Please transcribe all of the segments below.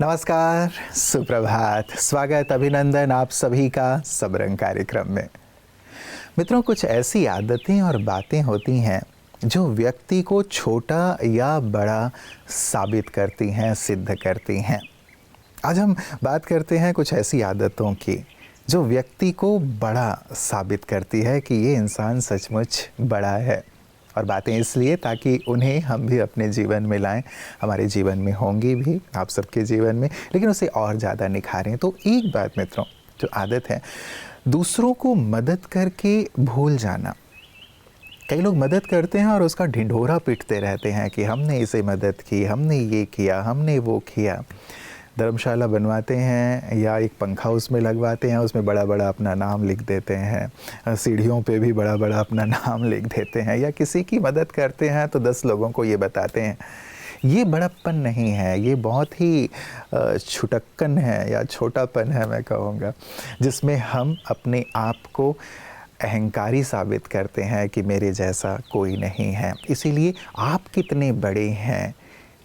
नमस्कार, सुप्रभात, स्वागत, अभिनंदन आप सभी का सबरंग कार्यक्रम में। मित्रों, कुछ ऐसी आदतें और बातें होती हैं जो व्यक्ति को छोटा या बड़ा साबित करती हैं, सिद्ध करती हैं। आज हम बात करते हैं कुछ ऐसी आदतों की जो व्यक्ति को बड़ा साबित करती है कि ये इंसान सचमुच बड़ा है। और बातें इसलिए ताकि उन्हें हम भी अपने जीवन में लाएं, हमारे जीवन में होंगी भी, आप सबके जीवन में, लेकिन उसे और ज़्यादा निखारें। तो एक बात मित्रों, जो आदत है दूसरों को मदद करके भूल जाना। कई लोग मदद करते हैं और उसका ढिंढोरा पीटते रहते हैं कि हमने इसे मदद की, हमने ये किया, हमने वो किया। धर्मशाला बनवाते हैं या एक पंखा उसमें लगवाते हैं, उसमें बड़ा बड़ा अपना नाम लिख देते हैं, सीढ़ियों पे भी बड़ा बड़ा अपना नाम लिख देते हैं, या किसी की मदद करते हैं तो 10 लोगों को ये बताते हैं। ये बड़प्पन नहीं है, ये बहुत ही छुटक्कन है या छोटापन है मैं कहूँगा, जिसमें हम अपने आप को अहंकारी साबित करते हैं कि मेरे जैसा कोई नहीं है। इसीलिए आप कितने बड़े हैं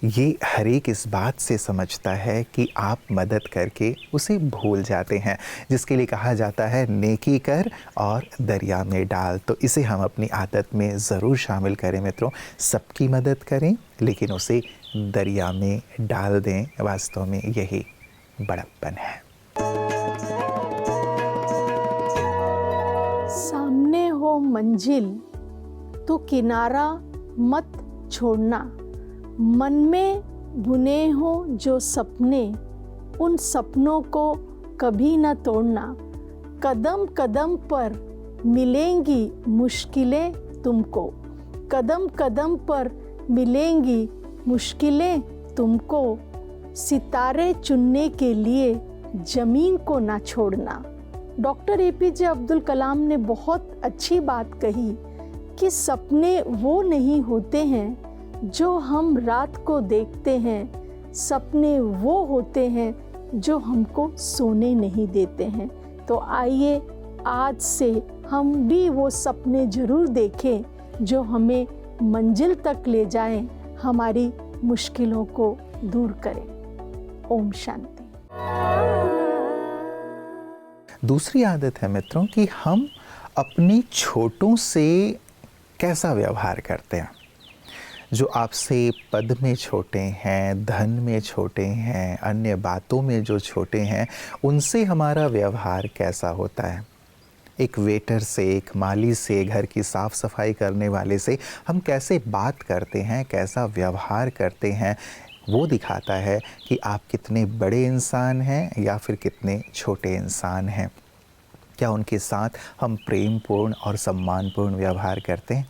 ये हर एक इस बात से समझता है कि आप मदद करके उसे भूल जाते हैं, जिसके लिए कहा जाता है नेकी कर और दरिया में डाल। तो इसे हम अपनी आदत में ज़रूर शामिल करें मित्रों। सबकी मदद करें लेकिन उसे दरिया में डाल दें। वास्तव में यही बड़प्पन है। सामने हो मंजिल तो किनारा मत छोड़ना। मन में बुने हो जो सपने, उन सपनों को कभी न तोड़ना। कदम कदम पर मिलेंगी मुश्किलें तुमको, कदम कदम पर मिलेंगी मुश्किलें तुमको। सितारे चुनने के लिए ज़मीन को ना छोड़ना। डॉक्टर APJ अब्दुल कलाम ने बहुत अच्छी बात कही कि सपने वो नहीं होते हैं जो हम रात को देखते हैं, सपने वो होते हैं जो हमको सोने नहीं देते हैं। तो आइए आज से हम भी वो सपने ज़रूर देखें जो हमें मंजिल तक ले जाएं, हमारी मुश्किलों को दूर करें। ओम शांति। दूसरी आदत है मित्रों कि हम अपने छोटों से कैसा व्यवहार करते हैं। जो आपसे पद में छोटे हैं, धन में छोटे हैं, अन्य बातों में जो छोटे हैं, उनसे हमारा व्यवहार कैसा होता है। एक वेटर से, एक माली से, घर की साफ़ सफाई करने वाले से हम कैसे बात करते हैं, कैसा व्यवहार करते हैं, वो दिखाता है कि आप कितने बड़े इंसान हैं या फिर कितने छोटे इंसान हैं। क्या उनके साथ हम प्रेमपूर्ण और सम्मानपूर्ण व्यवहार करते हैं?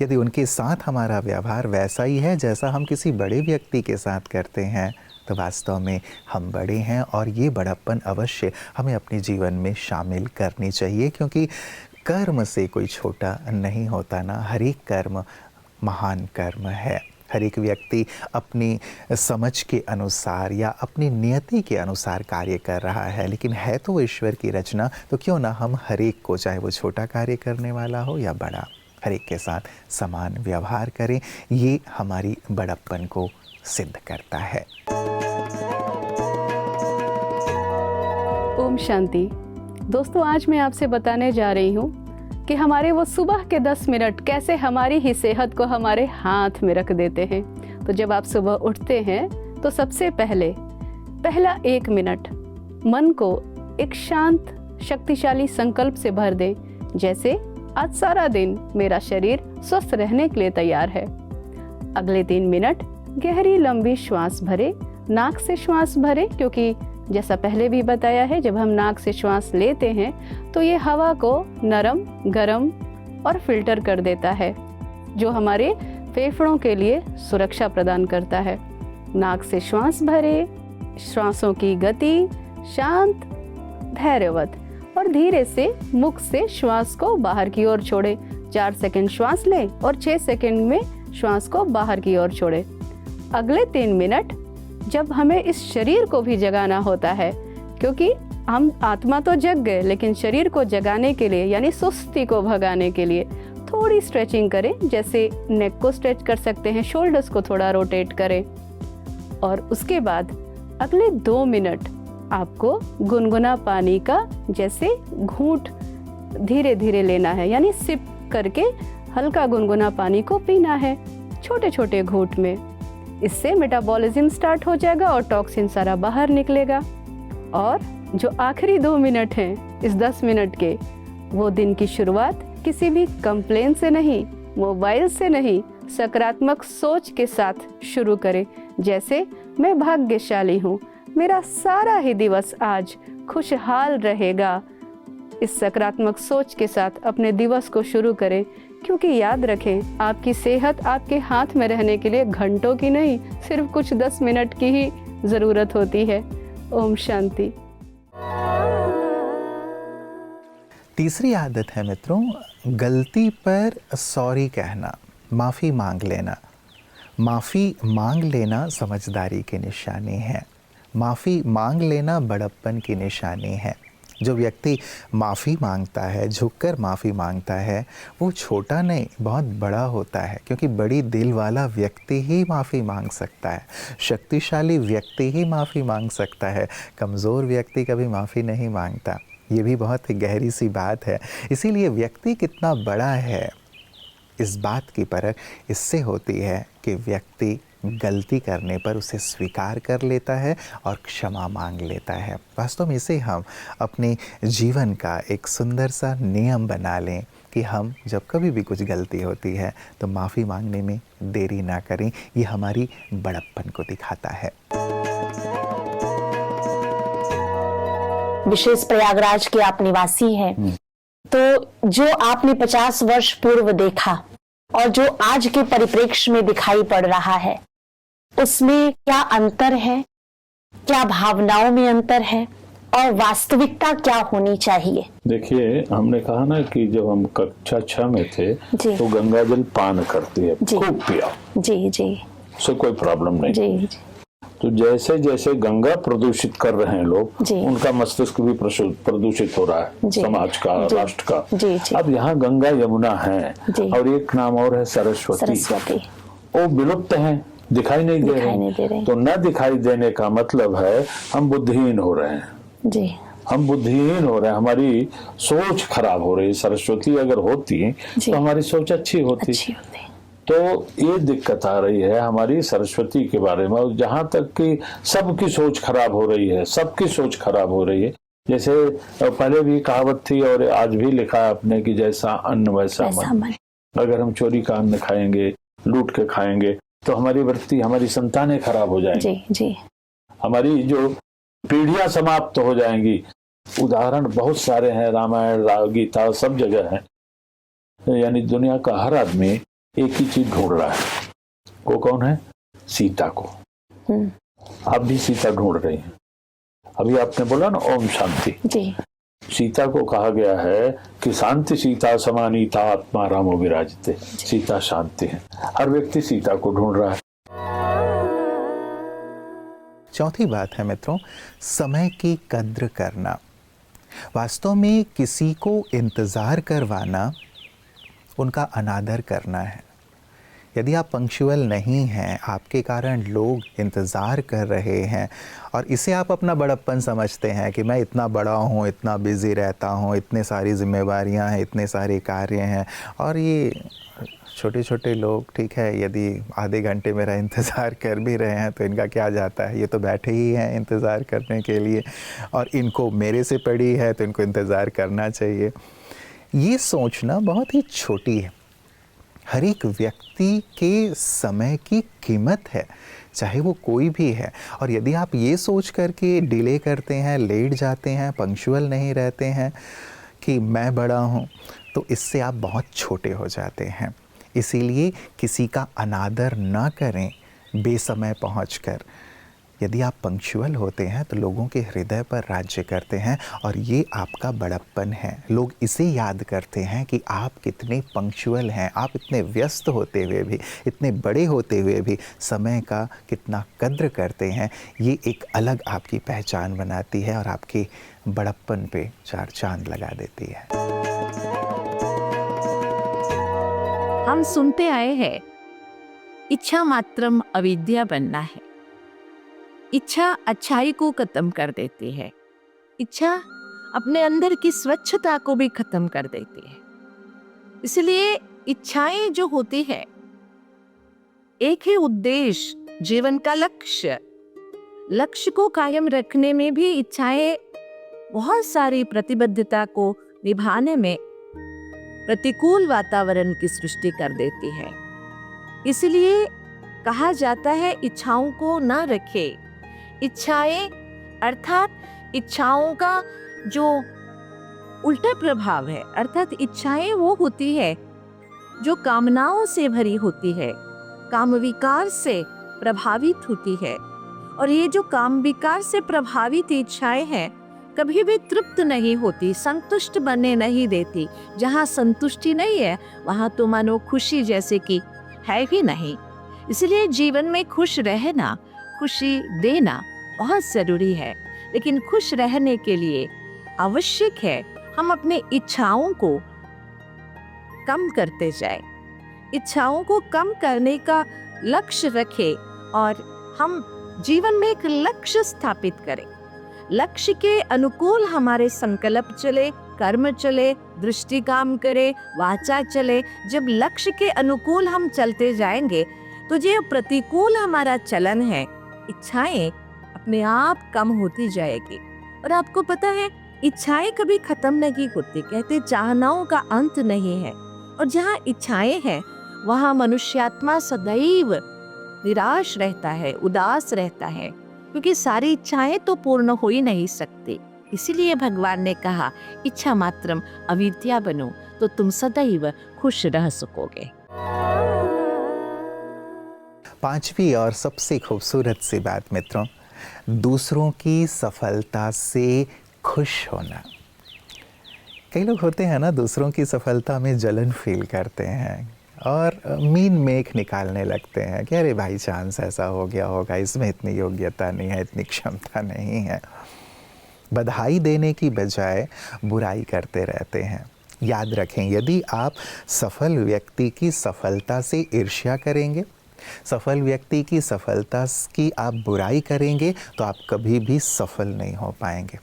यदि उनके साथ हमारा व्यवहार वैसा ही है जैसा हम किसी बड़े व्यक्ति के साथ करते हैं, तो वास्तव में हम बड़े हैं। और ये बड़प्पन अवश्य हमें अपने जीवन में शामिल करनी चाहिए, क्योंकि कर्म से कोई छोटा नहीं होता ना। हर एक कर्म महान कर्म है। हर एक व्यक्ति अपनी समझ के अनुसार या अपनी नियति के अनुसार कार्य कर रहा है, लेकिन है तो वो ईश्वर की रचना। तो क्यों ना हम हर एक को, चाहे वो छोटा कार्य करने वाला हो या बड़ा, हर एक के साथ समान व्यवहार करें। ये हमारी बड़प्पन को सिद्ध करता है। ओम शांति। दोस्तों, आज मैं आपसे बताने जा रही हूँ कि हमारे वो सुबह के 10 मिनट कैसे हमारी ही सेहत को हमारे हाथ में रख देते हैं। तो जब आप सुबह उठते हैं तो सबसे पहला 1 मिनट मन को एक शांत शक्तिशाली संकल्प से भर दें, जैसे आज सारा दिन मेरा शरीर स्वस्थ रहने के लिए तैयार है। अगले 3 मिनट गहरी लंबी श्वास भरे, नाक से श्वास भरे, क्योंकि जैसा पहले भी बताया है, जब हम नाक से श्वास लेते हैं तो ये हवा को नरम, गरम और फिल्टर कर देता है, जो हमारे फेफड़ों के लिए सुरक्षा प्रदान करता है। नाक से श्वास भरे, श्वासों की गति शांत, धैर्यवत और धीरे से मुख से श्वास को बाहर की ओर छोड़े। 4 सेकंड श्वास लें और 6 सेकंड में श्वास को बाहर की ओर छोड़े। अगले 3 मिनट जब हमें इस शरीर को भी जगाना होता है, क्योंकि हम आत्मा तो जग गए, लेकिन शरीर को जगाने के लिए यानी सुस्ती को भगाने के लिए थोड़ी स्ट्रेचिंग करें। जैसे नेक को स्ट्रेच कर सकते हैं, शोल्डर्स को थोड़ा रोटेट करें और उसके बाद अगले 2 मिनट आपको गुनगुना पानी का जैसे घूंट धीरे धीरे लेना है, यानी सिप करके हल्का गुनगुना पानी को पीना है, छोटे छोटे घूंट में। इससे मेटाबॉलिज्म स्टार्ट हो जाएगा और टॉक्सिन सारा बाहर निकलेगा। और जो आखिरी 2 मिनट हैं इस 10 मिनट के, वो दिन की शुरुआत किसी भी कंप्लेन से नहीं, मोबाइल से नहीं, सकारात्मक सोच के साथ शुरू करें। जैसे मैं भाग्यशाली हूँ, मेरा सारा ही दिवस आज खुशहाल रहेगा। इस सकारात्मक सोच के साथ अपने दिवस को शुरू करें, क्योंकि याद रखें, आपकी सेहत आपके हाथ में रहने के लिए घंटों की नहीं, सिर्फ कुछ 10 मिनट की ही ज़रूरत होती है। ओम शांति। तीसरी आदत है मित्रों, गलती पर सॉरी कहना, माफ़ी मांग लेना। माफ़ी मांग लेना समझदारी की निशानी है। माफ़ी मांग लेना बड़प्पन की निशानी है। जो व्यक्ति माफ़ी मांगता है, झुककर माफ़ी मांगता है, वो छोटा नहीं बहुत बड़ा होता है, क्योंकि बड़ी दिल वाला व्यक्ति ही माफ़ी मांग सकता है, शक्तिशाली व्यक्ति ही माफ़ी मांग सकता है। कमज़ोर व्यक्ति कभी माफ़ी नहीं मांगता। ये भी बहुत ही गहरी सी बात है। इसीलिए व्यक्ति कितना बड़ा है, इस बात की परख इससे होती है कि व्यक्ति गलती करने पर उसे स्वीकार कर लेता है और क्षमा मांग लेता है। वास्तव में इसे हम अपने जीवन का एक सुंदर सा नियम बना लें कि हम जब कभी भी कुछ गलती होती है तो माफ़ी मांगने में देरी ना करें। ये हमारी बड़प्पन को दिखाता है। विशेष प्रयागराज के आप निवासी हैं, तो जो आपने 50 वर्ष पूर्व देखा और जो आज के परिप्रेक्ष्य में दिखाई पड़ रहा है, उसमें क्या अंतर है, क्या भावनाओं में अंतर है और वास्तविकता क्या होनी चाहिए? देखिए, हमने कहा ना कि जब हम कक्षा 6 में थे तो गंगा जल पान करती है, खूब पिया जी जी, उससे कोई प्रॉब्लम नहीं जी जी। तो जैसे जैसे गंगा प्रदूषित कर रहे हैं लोग, उनका मस्तिष्क भी प्रदूषित हो रहा है, समाज का, राष्ट्र का। जी जी। अब यहाँ गंगा यमुना है और एक नाम और है सरस्वती, वो विलुप्त हैं, दिखाई नहीं दे रहे। तो न दिखाई देने का मतलब है हम बुद्धिहीन हो रहे हैं जी, हम बुद्धिहीन हो रहे हैं, हमारी सोच खराब हो रही है। सरस्वती अगर होती तो हमारी सोच अच्छी होती। तो ये दिक्कत आ रही है हमारी सरस्वती के बारे में, जहां तक कि सबकी सोच खराब हो रही है, सबकी सोच खराब हो रही है। जैसे पहले भी कहावत थी और आज भी लिखा है आपने कि जैसा अन्न वैसा मन। अगर हम चोरी का अन्न खाएंगे, लूट के खाएंगे, तो हमारी वृत्ति, हमारी संतानें खराब हो जाएंगी। जी जी। हमारी जो पीढ़ियां समाप्त हो जाएंगी। उदाहरण बहुत सारे हैं, रामायण, गीता, सब जगह है। यानी दुनिया का हर आदमी एक ही चीज ढूंढ रहा है, वो कौन है? सीता को। आप भी सीता ढूंढ रही हैं। अभी आपने बोला ना ओम शांति जी। सीता को कहा गया है कि शांति सीता समानीता आत्मा रामो विराजते। सीता शांति है, हर व्यक्ति सीता को ढूंढ रहा है। चौथी बात है मित्रों, समय की कद्र करना। वास्तव में किसी को इंतज़ार करवाना उनका अनादर करना है। यदि आप पंक्चुअल नहीं हैं, आपके कारण लोग इंतज़ार कर रहे हैं और इसे आप अपना बड़प्पन समझते हैं कि मैं इतना बड़ा हूँ, इतना बिज़ी रहता हूँ, इतने सारी जिम्मेवारियाँ हैं, इतने सारे कार्य हैं, और ये छोटे छोटे लोग, ठीक है, यदि आधे घंटे मेरा इंतज़ार कर भी रहे हैं तो इनका क्या जाता है, ये तो बैठे ही हैं इंतज़ार करने के लिए, और इनको मेरे से पड़ी है तो इनको इंतज़ार करना चाहिए। ये सोचना बहुत ही छोटी है। हर एक व्यक्ति के समय की कीमत है, चाहे वो कोई भी है। और यदि आप ये सोच करके डिले करते हैं, लेट जाते हैं, पंक्चुअल नहीं रहते हैं कि मैं बड़ा हूँ, तो इससे आप बहुत छोटे हो जाते हैं। इसीलिए किसी का अनादर ना करें बेसमय पहुँचकर। यदि आप पंक्चुअल होते हैं तो लोगों के हृदय पर राज्य करते हैं और ये आपका बड़प्पन है। लोग इसे याद करते हैं कि आप कितने पंक्चुअल हैं, आप इतने व्यस्त होते हुए भी, इतने बड़े होते हुए भी समय का कितना कद्र करते हैं। ये एक अलग आपकी पहचान बनाती है और आपके बड़प्पन पे 4 चांद लगा देती है। हम सुनते आए हैं, इच्छा मात्रम अविद्या बनना है। इच्छा अच्छाई को खत्म कर देती है। इच्छा अपने अंदर की स्वच्छता को भी खत्म कर देती है। इसलिए इच्छाएं जो होती है, एक ही उद्देश्य, जीवन का लक्ष्य को कायम रखने में भी इच्छाएं बहुत सारी प्रतिबद्धता को निभाने में प्रतिकूल वातावरण की सृष्टि कर देती है। इसलिए कहा जाता है इच्छाओं को ना रखे। इच्छाएं अर्थात इच्छाओं का जो उल्टा प्रभाव है, अर्थात इच्छाएं वो होती है जो कामनाओं से भरी होती है, काम विकार से प्रभावित होती है। और ये जो काम विकार से प्रभावित इच्छाएं हैं कभी भी तृप्त नहीं होती, संतुष्ट बनने नहीं देती। जहाँ संतुष्टि नहीं है वहाँ तो मानो खुशी जैसे कि है भी नहीं। इसलिए जीवन में खुश रहना, खुशी देना बहुत जरूरी है। लेकिन खुश रहने के लिए आवश्यक है हम अपने इच्छाओं को कम करते जाएं, इच्छाओं को कम करने का लक्ष्य रखें और हम जीवन में एक लक्ष्य स्थापित करें। लक्ष्य के अनुकूल हमारे संकल्प चले, कर्म चले, दृष्टि काम करे, वाचा चले। जब लक्ष्य के अनुकूल हम चलते जाएंगे तो जो प्रतिकूल हमारा चलन है, इच्छाएं अपने आप कम होती जाएगी। और आपको पता है इच्छाएं कभी खत्म नहीं होती। कहते चाहनाओं का अंत नहीं है। और जहाँ इच्छाएं हैं वहाँ मनुष्यात्मा सदैव निराश रहता है, उदास रहता है, क्योंकि सारी इच्छाएं तो पूर्ण हो ही नहीं सकती। इसीलिए भगवान ने कहा इच्छा मात्रम अविद्या बनो तो तुम सदैव खुश रह सकोगे। पांचवी और सबसे खूबसूरत सी बात मित्रों, दूसरों की सफलता से खुश होना। कई लोग होते हैं ना, दूसरों की सफलता में जलन फील करते हैं और मीन मेख निकालने लगते हैं कि अरे भाई चांस ऐसा हो गया होगा, इसमें इतनी योग्यता नहीं है, इतनी क्षमता नहीं है। बधाई देने की बजाय बुराई करते रहते हैं। याद रखें, यदि आप सफल व्यक्ति की सफलता से ईर्ष्या करेंगे, सफल व्यक्ति की सफलता की आप बुराई करेंगे तो आप कभी भी सफल नहीं हो पाएंगे।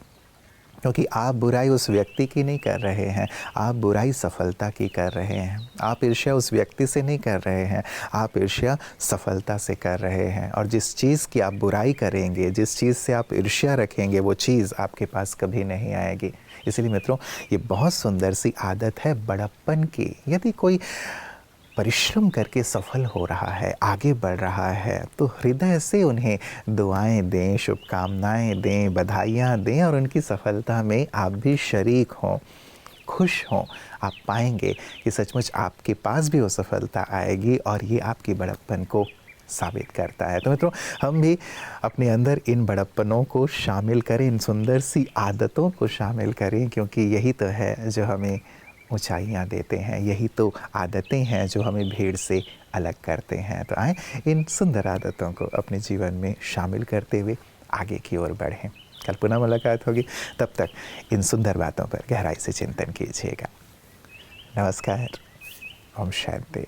क्योंकि आप बुराई उस व्यक्ति की नहीं कर रहे हैं, आप बुराई सफलता की कर रहे हैं। आप ईर्ष्या उस व्यक्ति से नहीं कर रहे हैं, आप ईर्ष्या सफलता से कर रहे हैं। और जिस चीज़ की आप बुराई करेंगे, जिस चीज़ से आप ईर्ष्या रखेंगे, वो चीज़ आपके पास कभी नहीं आएगी। इसलिए मित्रों, ये बहुत सुंदर सी आदत है बड़प्पन की। यदि कोई परिश्रम करके सफल हो रहा है, आगे बढ़ रहा है, तो हृदय से उन्हें दुआएं दें, शुभकामनाएं दें, बधाइयाँ दें और उनकी सफलता में आप भी शरीक हों, खुश हों। आप पाएंगे कि सचमुच आपके पास भी वो सफलता आएगी और ये आपकी बड़प्पन को साबित करता है। तो मित्रों, हम भी अपने अंदर इन बड़प्पनों को शामिल करें, इन सुंदर सी आदतों को शामिल करें, क्योंकि यही तो है जो हमें ऊंचाइयां देते हैं, यही तो आदतें हैं जो हमें भीड़ से अलग करते हैं। तो आए इन सुंदर आदतों को अपने जीवन में शामिल करते हुए आगे की ओर बढ़ें। कल पुनः मुलाकात होगी, तब तक इन सुंदर बातों पर गहराई से चिंतन कीजिएगा। नमस्कार, ओम शांति।